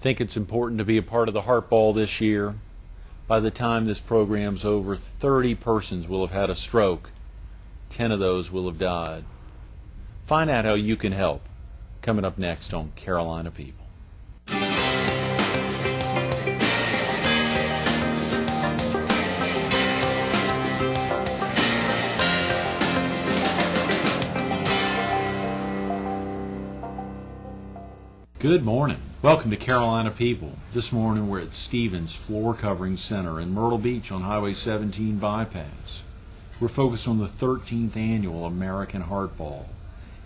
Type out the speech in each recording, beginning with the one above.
think it's important to be a part of the Heart Ball this year. By the time this program's over, 30 persons will have had a stroke. 10 of those will have died. Find out how you can help. Coming up next on Carolina People. Good morning. Welcome to Carolina People. This morning we're at Stevens Floor Covering Center in Myrtle Beach on Highway 17 bypass. We're focused on the 13th annual American Heart Ball,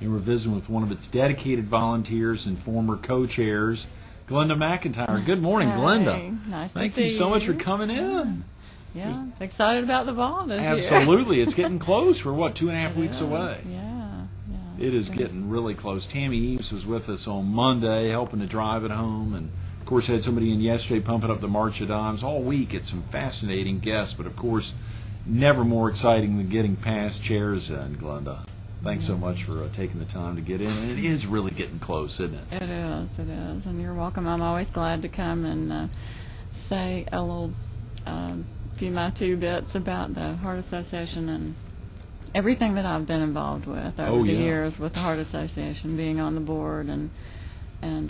and we're visiting with one of its dedicated volunteers and former co-chairs, Glinda McIntyre. Good morning, Glinda. Nice Thank to see you so much for coming in. Yeah, excited about the ball this year. Absolutely. It's getting close. We're, 2.5 weeks away? Yeah. It is getting really close. Tammy Eves was with us on Monday, helping to drive it home, and of course had somebody in yesterday pumping up the March of Dimes. All week it's some fascinating guests, but of course never more exciting than getting past chairs in, Glenda. Thanks so much for taking the time to get in, and it is really getting close, isn't it? It is, and you're welcome. I'm always glad to come and say a little few my two bits about the Heart Association and everything that I've been involved with over the years with the Heart Association, being on the board and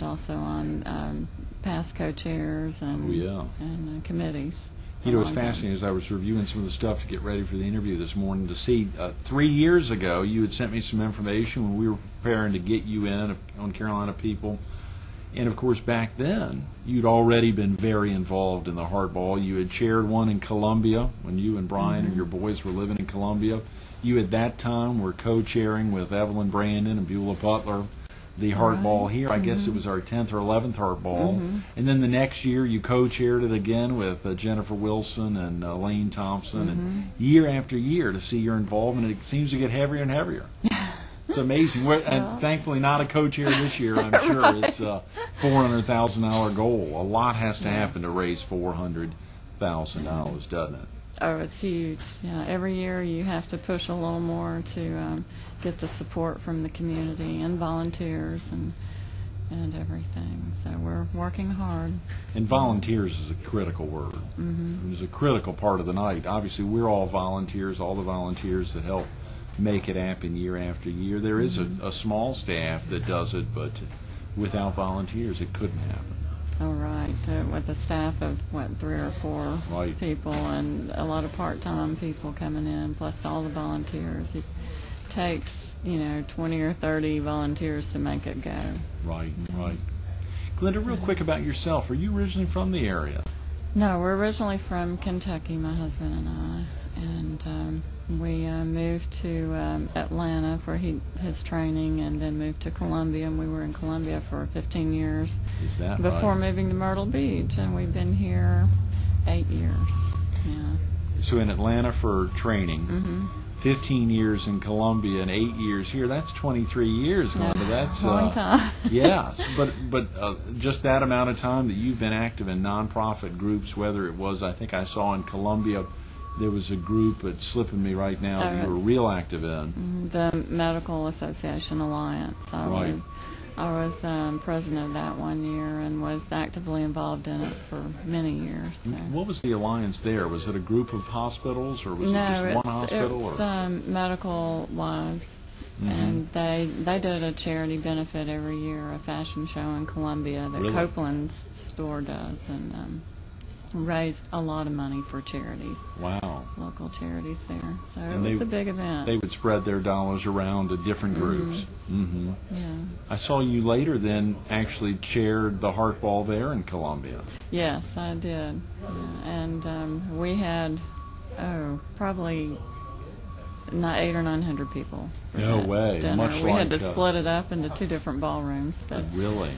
also on past co-chairs and committees. You know, it's fascinating as I was reviewing some of the stuff to get ready for the interview this morning to see 3 years ago you had sent me some information when we were preparing to get you in on Carolina People. And, of course, back then, you'd already been very involved in the Heart Ball. You had chaired one in Columbia when you and Brian and your boys were living in Columbia. You, at that time, were co-chairing with Evelyn Brandon and Beulah Butler the Heart Ball here. I guess it was our 10th or 11th Heart Ball. And then the next year, you co-chaired it again with Jennifer Wilson and Lane Thompson. And year after year, to see your involvement, it seems to get heavier and heavier. It's amazing. And thankfully not a co-chair this year, I'm sure. It's a $400,000 goal. A lot has to happen to raise $400,000, doesn't it? Oh, it's huge. Yeah, every year you have to push a little more to get the support from the community and volunteers and everything. So we're working hard. And volunteers is a critical word. It's a critical part of the night. Obviously, we're all volunteers, all the volunteers that help make it happen year after year. There is a small staff that does it, but without volunteers, it couldn't happen. Oh, right. With a staff of, 3 or 4 people and a lot of part-time people coming in, plus all the volunteers. It takes, 20 or 30 volunteers to make it go. Right. Glinda, real quick about yourself. Are you originally from the area? No, we're originally from Kentucky, my husband and I. And we moved to Atlanta for his training, and then moved to Columbia, and we were in Columbia for 15 years. Is that before right? moving to Myrtle Beach, and we've been here 8 years. Yeah. So in Atlanta for training, 15 years in Columbia and 8 years here. That's 23 years, Glenda. That's a long time. Yes, but just that amount of time that you've been active in nonprofit groups, whether it was, I think I saw in Columbia, there was a group, it's slipping me right now, that you were real active in. The Medical Association Alliance. I was president of that one year and was actively involved in it for many years. So. What was the alliance there? Was it a group of hospitals, or was it just one hospital? No, it's Medical Wives. And they did a charity benefit every year, a fashion show in Columbia that Copeland's store does, and raised a lot of money for charities. Wow. Local charities there. So it was a big event. They would spread their dollars around to different groups. Yeah. I saw you later then actually chaired the Heart Ball there in Columbia. Yes, I did. Yeah. And we had, probably 800 or 900 people. No way. Dinner. Much we like had to split it up into 2 different ballrooms. But really?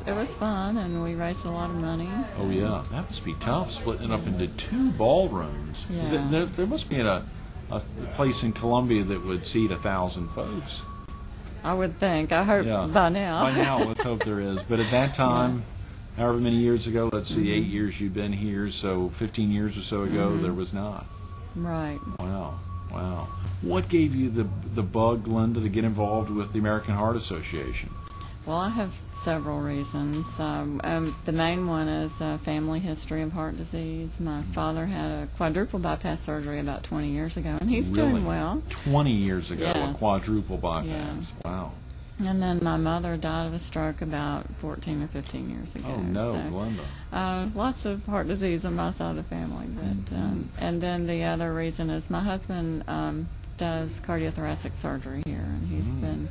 It was fun, and we raised a lot of money. Oh yeah, that must be tough, splitting it up into 2 ballrooms. Yeah. There must be a place in Columbia that would seat 1,000 folks. I would think. I hope by now. By now, let's hope there is. But at that time, however many years ago, let's see, 8 years you've been here, so 15 years or so ago, there was not. Right. Wow. What gave you the bug, Glinda, to get involved with the American Heart Association? Well, I have several reasons. The main one is a family history of heart disease. My father had a quadruple bypass surgery about 20 years ago, and he's Really? doing well. 20 years ago, a Yes. quadruple bypass. Yes. Wow. And then my mother died of a stroke about 14 or 15 years ago. Oh, no, So, Glinda. lots of heart disease on my side of the family. But and then the other reason is my husband does cardiothoracic surgery here, and he's been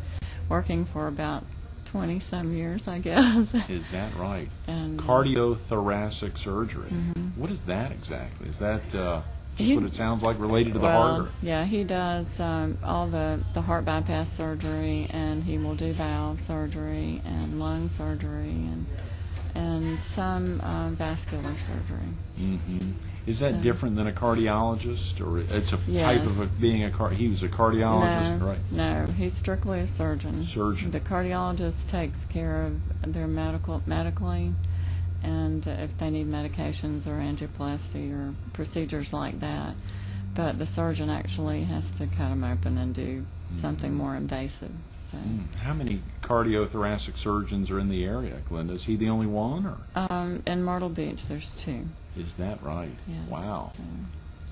working for about 20-some years, I guess. Is that right? And Cardiothoracic surgery. What is that exactly? Is that just what it sounds like, related to the heart? Or? Yeah, he does all the heart bypass surgery, and he will do valve surgery and lung surgery and some vascular surgery. Mm-hmm. Is that different than a cardiologist, or it's a type of being a he was a cardiologist, right? No, he's strictly a surgeon. Surgeon. The cardiologist takes care of their medically, and if they need medications or angioplasty or procedures like that. But the surgeon actually has to cut them open and do something more invasive. So. How many cardiothoracic surgeons are in the area, Glinda? Is he the only one, or? In Myrtle Beach, there's 2. Is that right? Yes. Wow.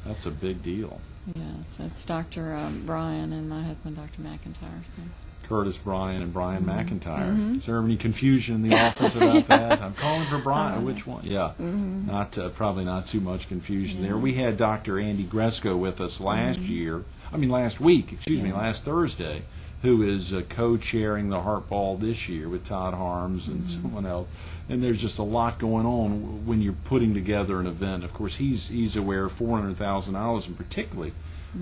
That's a big deal. Yes, it's Dr. Brian and my husband, Dr. McIntyre. So. Curtis Bryan and Brian McIntyre. Is there any confusion in the office about that? I'm calling for Brian. Which one? Yeah. Not probably not too much confusion there. We had Dr. Andy Gresko with us last week, last Thursday, who is co-chairing the Heart Ball this year with Todd Harms and someone else. And there's just a lot going on when you're putting together an event. Of course, he's aware of $400,000, and particularly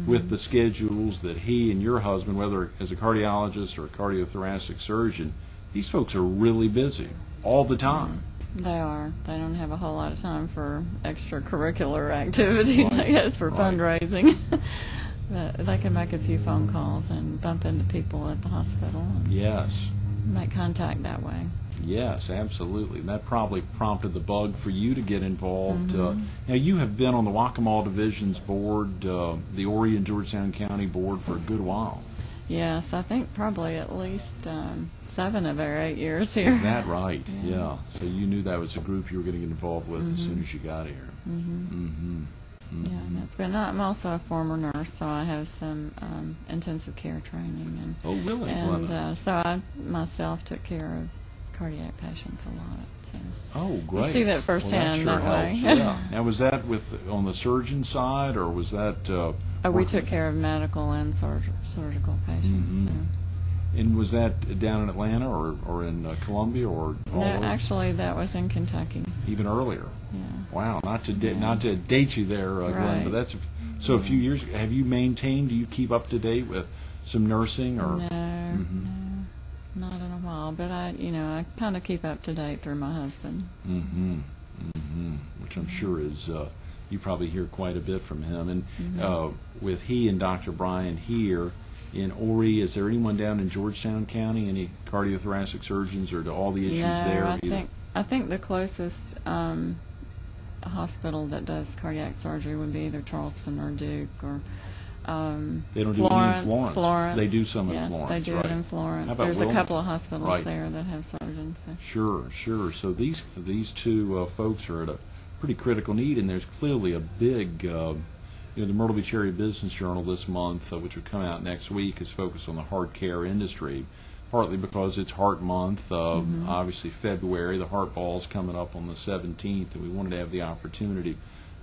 with the schedules that he and your husband, whether as a cardiologist or a cardiothoracic surgeon, these folks are really busy all the time. They are. They don't have a whole lot of time for extracurricular activities, I guess, for fundraising. But they can make a few phone calls and bump into people at the hospital and make contact that way. Yes, absolutely. And that probably prompted the bug for you to get involved. Now, you have been on the Waccamaw Division's board, the Horry and Georgetown County board, for a good while. Yes, I think probably at least 7 of our 8 years here. Is that right? Yeah. So you knew that was a group you were going to get involved with as soon as you got here. Yeah, and that's been. I'm also a former nurse, so I have some intensive care training. And, oh, really? And so I myself took care of cardiac patients a lot. So oh, great! I see that firsthand. Well, that sure that helps. way. Yeah. Now, was that on the surgeon side, or was that? We took care of medical and surgical patients. So. And was that down in Atlanta or in Columbia or? No, actually, that was in Kentucky. Even earlier. Yeah. Wow, not to date you there, Glenn, but that's so. A few years. Have you maintained? Do you keep up to date with some nursing or? No, not in a while. But I kind of keep up to date through my husband. Which I'm sure is you probably hear quite a bit from him. And with he and Dr. Brian here in Horry, is there anyone down in Georgetown County? Any cardiothoracic surgeons, or do all the issues there? I think the closest hospital that does cardiac surgery would be either Charleston or Duke or they don't Florence, do any in Florence. They do some in Florence. Yes, they do it in Florence. There's a couple of hospitals there that have surgeons. So. Sure. So these 2 folks are at a pretty critical need, and there's clearly a big, the Myrtle Beach Area Business Journal this month, which will come out next week, is focused on the heart care industry, partly because it's Heart Month. Obviously, February, the Heart Ball is coming up on the 17th, and we wanted to have the opportunity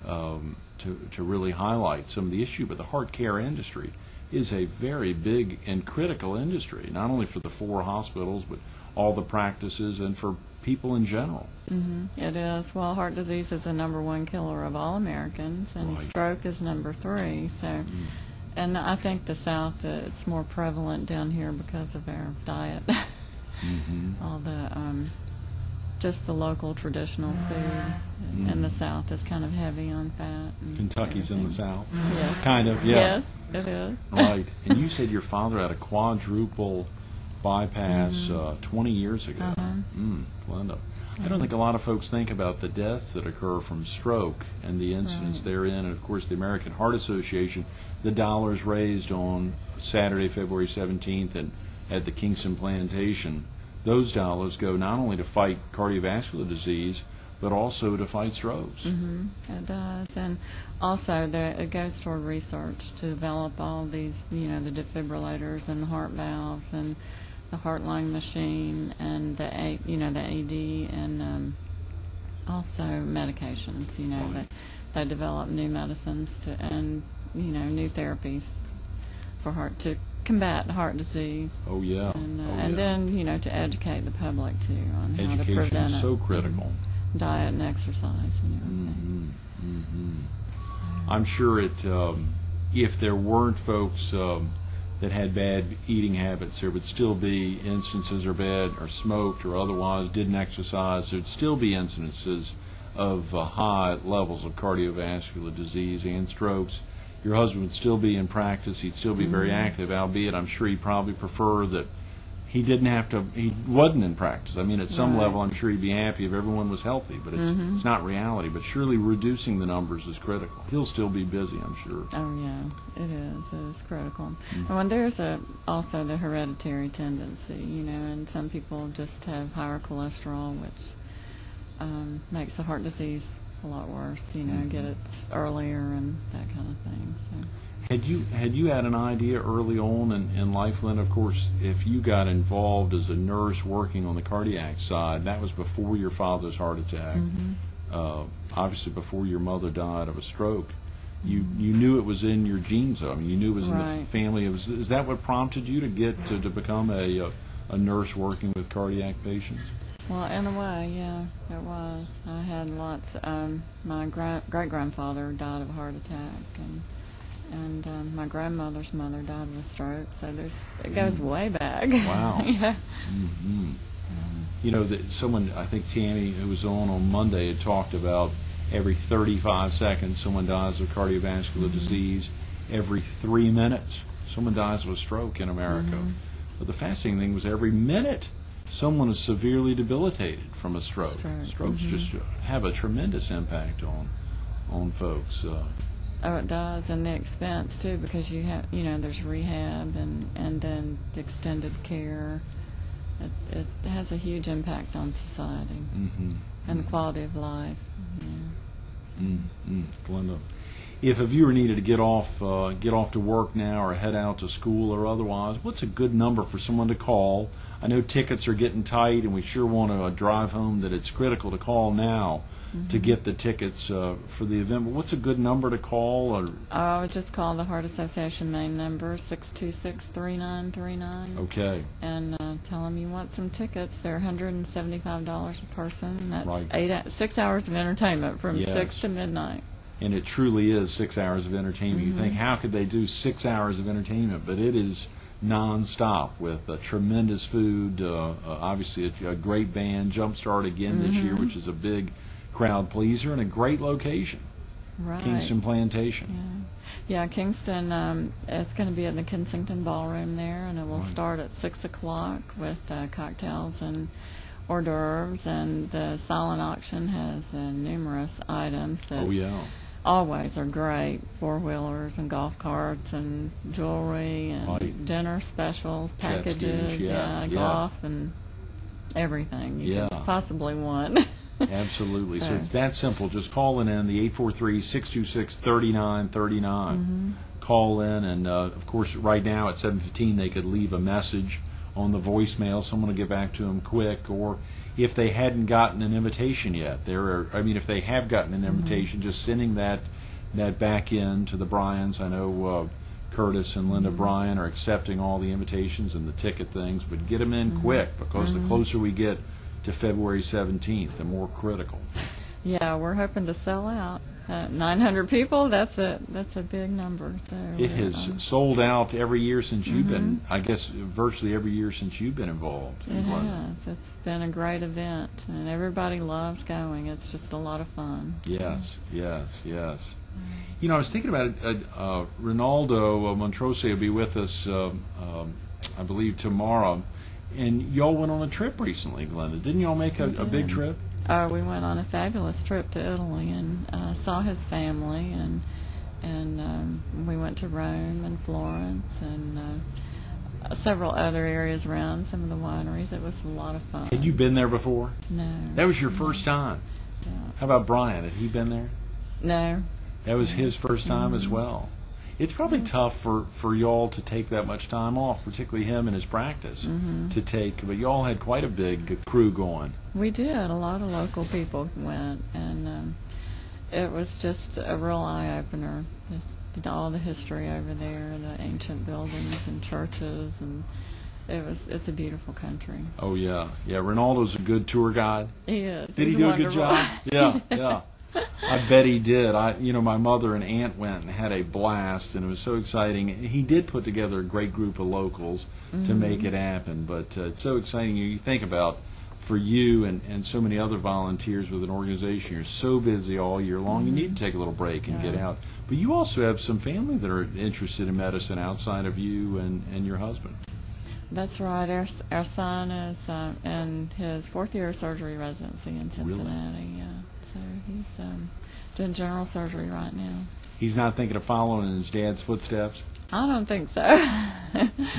to really highlight some of the issue. But the heart care industry is a very big and critical industry, not only for the 4 hospitals, but all the practices and for people in general. It is. Well, heart disease is the #1 killer of all Americans, and stroke is number 3. So, and I think the South, it's more prevalent down here because of our diet. All the just the local traditional food in the South is kind of heavy on fat. Kentucky's in the South. Yes. Kind of. Yeah. Yes, it is. Right. And you said your father had a quadruple bypass 20 years ago. Glinda. I don't think a lot of folks think about the deaths that occur from stroke and the incidents therein. And, of course, the American Heart Association, the dollars raised on Saturday, February 17th, and at the Kingston Plantation those dollars go not only to fight cardiovascular disease, but also to fight strokes. It does, and also it goes toward research to develop all these, the defibrillators and the heart valves and the heart-lung machine and the AD and also medications. Right. They develop new medicines and new therapies to combat heart disease. Oh yeah. And then to educate the public too on how to Education prevent is so critical. Diet and exercise and everything. I'm sure if there weren't folks that had bad eating habits, there would still be instances, or bad or smoked or otherwise didn't exercise. There'd still be incidences of high levels of cardiovascular disease and strokes. Your husband would still be in practice. He'd still be very active, albeit I'm sure he'd probably prefer that he wasn't in practice. I mean, at some level, I'm sure he'd be happy if everyone was healthy, but it's not reality. But surely reducing the numbers is critical. He'll still be busy, I'm sure. Oh, yeah, it is. It is critical. And when there's also the hereditary tendency, and some people just have higher cholesterol, which makes the heart disease a lot worse, get it earlier and that kind of thing. So. Had you had an idea early on in life, Lynn? Of course, if you got involved as a nurse working on the cardiac side, that was before your father's heart attack. Obviously, before your mother died of a stroke. You knew it was in your genes, though. I mean, you knew it was in the family. Is that what prompted you to get to become a nurse working with cardiac patients? Well, in a way, yeah, it was. I had lots. My great-grandfather died of a heart attack, and my grandmother's mother died of a stroke. So it goes way back. Wow. Yeah. Someone, I think Tammy, who was on Monday, had talked about every 35 seconds someone dies of cardiovascular disease. Every 3 minutes someone dies of a stroke in America. But the fascinating thing was every minute someone is severely debilitated from a stroke. Strokes just have a tremendous impact on folks. Oh, it does, and the expense too, because you have, there's rehab and then extended care. It has a huge impact on society and the quality of life. Glinda, if a viewer needed to get off to work now or head out to school or otherwise, what's a good number for someone to call? I know tickets are getting tight, and we sure want to drive home that it's critical to call now to get the tickets for the event. But what's a good number to call? I would just call the Heart Association main number, 626-3939. Okay. And tell them you want some tickets. They're $175 a person. That's 6 hours of entertainment from 6 to midnight. And it truly is 6 hours of entertainment. You think, how could they do 6 hours of entertainment? But it is non-stop with tremendous food, obviously a great band, Jumpstart again this year, which is a big crowd pleaser, and a great location, Kingston Plantation. Yeah, Kingston, it's going to be at the Kensington Ballroom there, and it will start at 6 o'clock with cocktails and hors d'oeuvres, and the silent auction has numerous items that always are great, four-wheelers and golf carts and jewelry and dinner specials, packages, golf and everything you could possibly want. Absolutely. So it's that simple. Just calling in the 843-626-3939. Call in, and of course, right now at 7:15 they could leave a message on the voicemail. Someone will get back to them quick, or if they hadn't gotten an invitation yet, if they have gotten an invitation, just sending that back in to the Bryans. I know Curtis and Linda Bryan are accepting all the invitations and the ticket things, but get them in quick, because the closer we get to February 17th, the more critical. Yeah, we're hoping to sell out. 900 people, that's a big number. So, it has sold out every year since you've been, I guess, virtually every year since you've been involved. It has. It's been a great event, and everybody loves going. It's just a lot of fun. Yes. I was thinking about it. Ronaldo Montrose will be with us, I believe, tomorrow. And y'all went on a trip recently, Glinda. Didn't y'all make a big trip? We went on a fabulous trip to Italy and saw his family, and we went to Rome and Florence, and several other areas around, some of the wineries. It was a lot of fun. Had you been there before? No. That was your first time. Yeah. How about Brian? Had he been there? No. That was his first time as well. It's probably tough for y'all to take that much time off, particularly him and his practice, to take. But y'all had quite a big crew going. We did. A lot of local people went, and it was just a real eye-opener. All the history over there, the ancient buildings and churches, and it's a beautiful country. Oh, yeah. Yeah, Ronaldo's a good tour guide. He is. Did he He's do wonderful. a good job? Yeah. I bet he did. My mother and aunt went and had a blast, and it was so exciting. He did put together a great group of locals to make it happen, but it's so exciting. You think about, for you and so many other volunteers with an organization, you're so busy all year long, you need to take a little break and get out. But you also have some family that are interested in medicine outside of you and your husband. That's right. Our son is in his 4th year of surgery residency in Cincinnati. Really? Yeah. So he's doing general surgery right now. He's not thinking of following in his dad's footsteps? I don't think so.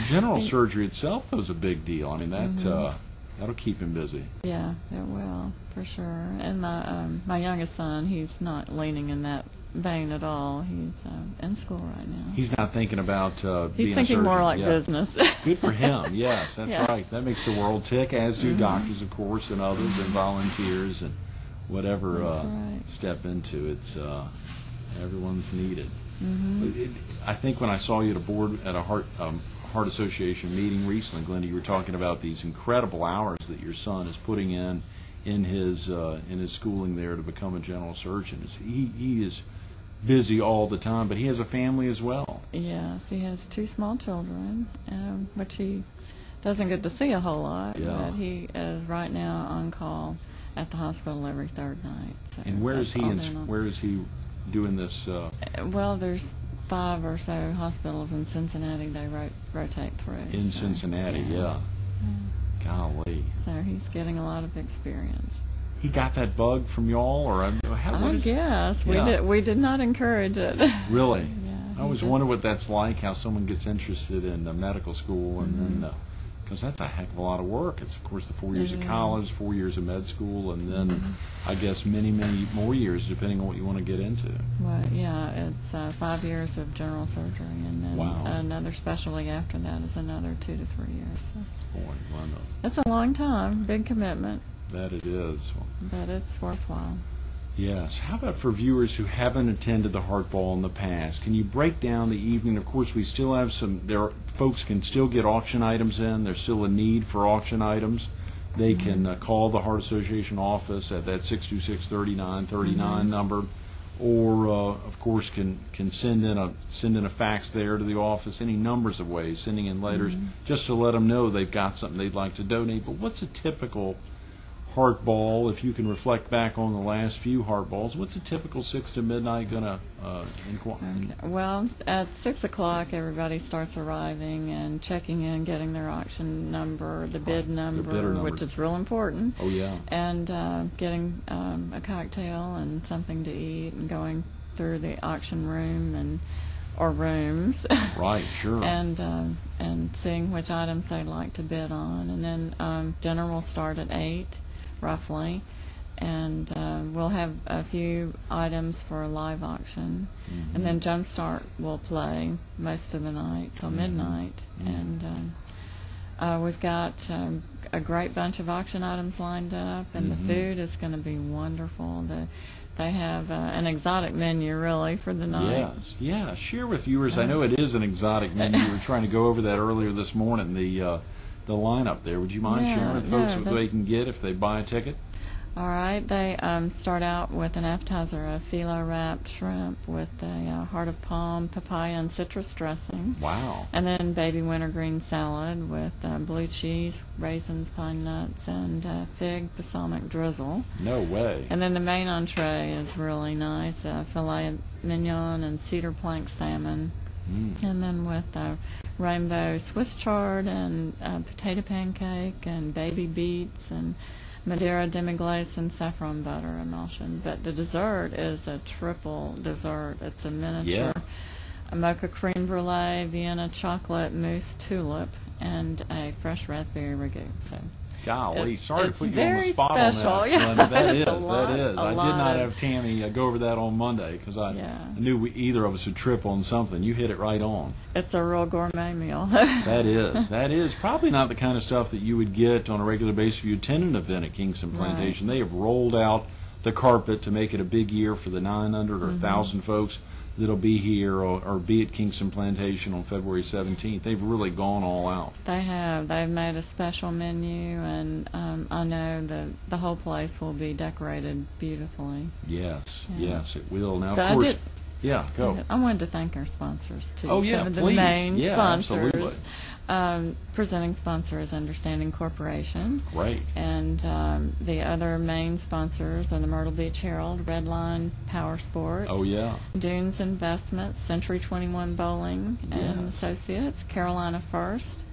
General surgery itself, though, is a big deal. I mean, that'll keep him busy. Yeah, it will, for sure. And my youngest son, he's not leaning in that vein at all. He's in school right now. He's not thinking about being a surgeon. He's thinking more like business. Good for him. Yes, that's Yeah. right. That makes the world tick, as do doctors, of course, and others, and volunteers, and whatever That's right. step into. It's everyone's needed. Mm-hmm. I think when I saw you at a board at a Heart Association meeting recently, Glinda, you were talking about these incredible hours that your son is putting in his schooling there to become a general surgeon. He is busy all the time, but he has a family as well. Yes, he has 2 small children, which he doesn't get to see a whole lot. Yeah. But he is right now on call at the hospital every 3rd night. So And where is he? that's all Where is he doing this? Well, there's 5 or so hospitals in Cincinnati they rotate through. In so, Cincinnati, yeah. Golly. So he's getting a lot of experience. He got that bug from y'all, or I guess Yeah. we did not encourage it. Really? Yeah, I always wonder what that's like, how someone gets interested in medical school, and then because that's a heck of a lot of work. It's, of course, the 4 years of college, 4 years of med school, and then I guess many more years, depending on what you want to get into. Well, yeah, it's 5 years of general surgery, and then another specialty after that is another 2 to 3 years. So. Boy, Glinda. That's a long time, big commitment, That it is. but it's worthwhile. Yes. How about for viewers who haven't attended the Heart Ball in the past? Can you break down the evening? Of course, we still have folks can still get auction items in. There's still a need for auction items. They can call the Heart Association office at that 626-3939 number, or of course can send in a fax there to the office. Any numbers of ways, sending in letters just to let them know they've got something they'd like to donate. But what's a typical Heart Ball, if you can reflect back on the last few Heart Balls? What's a typical 6 to midnight going to inquire? Okay. Well, at 6 o'clock, everybody starts arriving and checking in, getting their auction number, the bid number, which is real important. Oh, yeah. And getting a cocktail and something to eat, and going through the auction room or rooms. Right, sure. and seeing which items they'd like to bid on. And then dinner will start at 8, roughly. And we'll have a few items for a live auction. And then Jumpstart will play most of the night till midnight. And we've got a great bunch of auction items lined up, and the food is going to be wonderful. They have an exotic menu, really, for the night. Yes, yeah. Share with viewers. I know it is an exotic menu. We were trying to go over that earlier this morning. The lineup there. Would you mind sharing with folks what they can get if they buy a ticket? All right. They start out with an appetizer, a phyllo wrapped shrimp with a heart of palm, papaya, and citrus dressing. Wow. And then baby wintergreen salad with blue cheese, raisins, pine nuts, and fig balsamic drizzle. No way. And then the main entree is really nice, filet mignon and cedar plank salmon. And then with rainbow Swiss chard and potato pancake and baby beets and Madeira demi-glace and saffron butter emulsion. But the dessert is a triple dessert. It's a miniature a mocha creme brulee, Vienna chocolate mousse tulip, and a fresh raspberry ragout. So Golly, sorry to it's put you on the very spot special. on that, Yeah. Glinda. That is, A lot- that is. a I did lot not of- have Tammy go over that on Monday because I Yeah. knew either of us would trip on something. You hit it right on. It's a real gourmet meal. That is. That is probably not the kind of stuff that you would get on a regular basis if you attend an event at Kingston Plantation. They have rolled out the carpet to make it a big year for the 900 or 1,000 folks that'll be here or be at Kingston Plantation on February 17th. They've really gone all out. They have. They've made a special menu, and I know the whole place will be decorated beautifully. Yes, Yeah. yes, it will. Now, But of course, yeah, go. I wanted to thank our sponsors, too. Oh, yeah, Some of the please. main Yeah, sponsors. absolutely. Presenting sponsor is Understanding Corporation. Great. And the other main sponsors are the Myrtle Beach Herald, Redline Power Sports, Oh, yeah. Dunes Investments, Century 21 Bowling and Yes. Associates, Carolina First,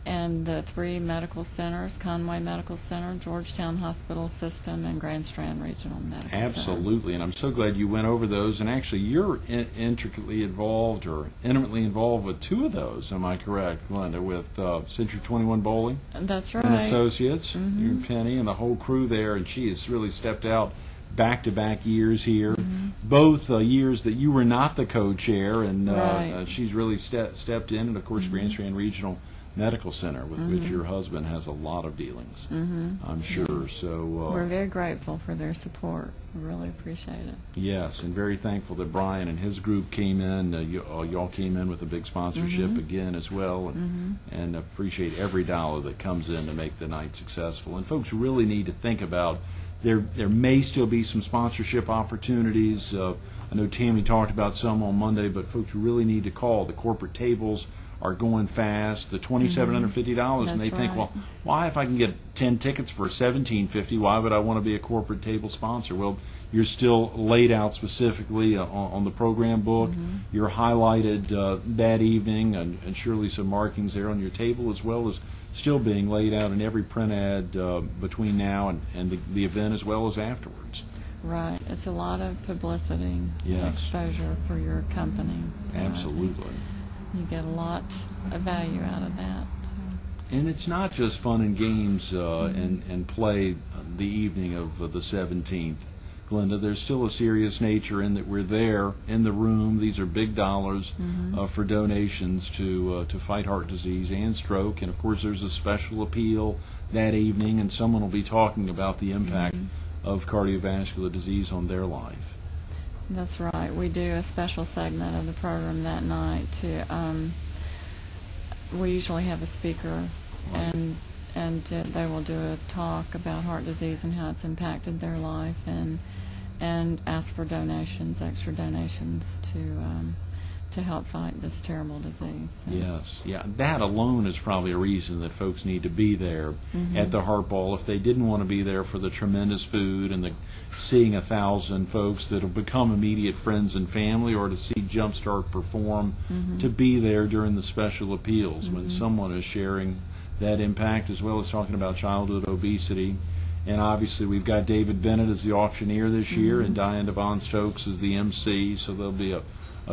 and the three medical centers, Conway Medical Center, Georgetown Hospital System, and Grand Strand Regional Medical Center. Absolutely, and I'm so glad you went over those. And actually, you're intricately involved or intimately involved with two of those. Am I correct, Glinda? With Century 21 Bowling That's right. and Associates, you and Penny and the whole crew there, and she has really stepped out back-to-back years here. Both years that you were not the co-chair, and Right. she's really stepped in. And of course, Grand Strand Regional Medical Center, with which your husband has a lot of dealings, I'm sure. So We're very grateful for their support. We really appreciate it. yes, and very thankful that Brian and his group came in. Y'all came in with a big sponsorship again as well, and appreciate every dollar that comes in to make the night successful. And folks really need to think about there may still be some sponsorship opportunities. I know Tammy talked about some on Monday, but folks really need to call. The corporate tables are going fast. The $2,750, and they That's think, right. well, why if I can get 10 tickets for $1,750? Why would I want to be a corporate table sponsor? Well, you're still laid out specifically on the program book. You're highlighted that evening, and surely some markings there on your table, as well as still being laid out in every print ad between now and the event, as well as afterwards. Right. It's a lot of publicity and Yes. exposure for your company. Absolutely. You get a lot of value out of that. And it's not just fun and games and play the evening of the 17th, Glinda. There's still a serious nature in that we're there in the room. These are big dollars for donations to fight heart disease and stroke. And, of course, there's a special appeal that evening, and someone will be talking about the impact of cardiovascular disease on their life. That's right. We do a special segment of the program that night. We usually have a speaker, Right. and they will do a talk about heart disease and how it's impacted their life, and ask for donations, extra donations to help fight this terrible disease. So, Yes, yeah. That alone is probably a reason that folks need to be there at the Heart Ball. If they didn't want to be there for the tremendous food and the seeing 1,000 folks that'll become immediate friends and family, or to see Jumpstart perform, to be there during the special appeals when someone is sharing that impact, as well as talking about childhood obesity. And obviously we've got David Bennett as the auctioneer this year, and Diane Devon Stokes as the MC, so there'll be a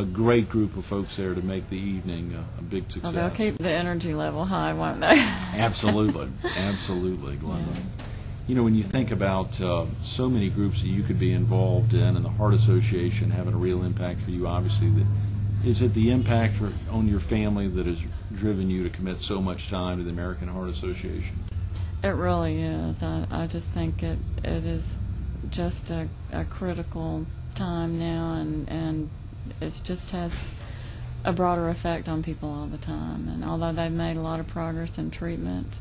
great group of folks there to make the evening a big well, success. they'll keep the energy level high, won't they? Absolutely, absolutely, Glenda. Yeah. You know, when you think about so many groups that you could be involved in, and the Heart Association having a real impact for you, obviously, is it the impact on your family that has driven you to commit so much time to the American Heart Association? It really is. I just think it is just a critical time now, and it just has a broader effect on people all the time. And although they've made a lot of progress in treatment,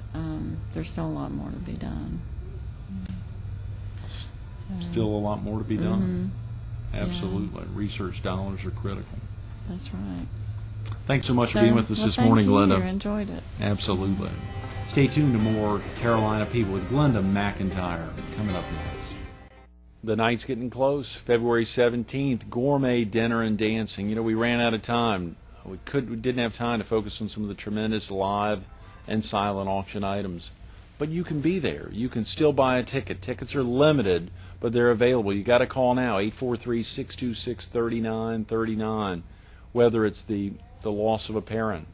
there's still a lot more to be done. Still a lot more to be done. Yeah. Absolutely. Research dollars are critical. That's right. Thanks so much for being with us this morning, Glenda. Glenda. I enjoyed it. Absolutely. Stay tuned to more Carolina People with Glinda McIntyre coming up next. The night's getting close. February 17th, gourmet dinner and dancing. You know, we ran out of time. We didn't have time to focus on some of the tremendous live and silent auction items. But you can be there. You can still buy a ticket. Tickets are limited, but they're available. You got to call now, 843-626-3939. Whether it's the loss of a parent,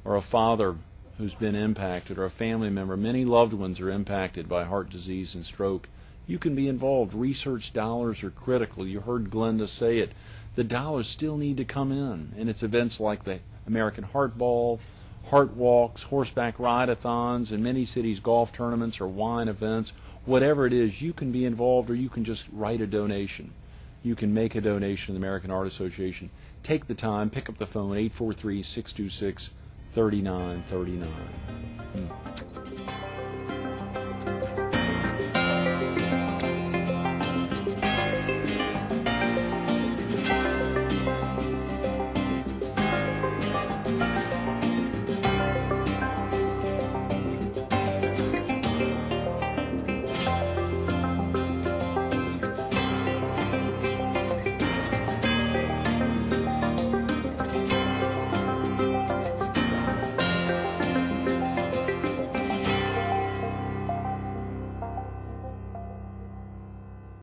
or a father who's been impacted, or a family member. Many loved ones are impacted by heart disease and stroke. You can be involved. Research dollars are critical. You heard Glinda say it. The dollars still need to come in, and it's events like the American Heart Ball, heart walks, horseback ride-a-thons, in many cities golf tournaments or wine events. Whatever it is, you can be involved, or you can just write a donation. You can make a donation to the American Heart Association. Take the time, pick up the phone, 843-626-3939.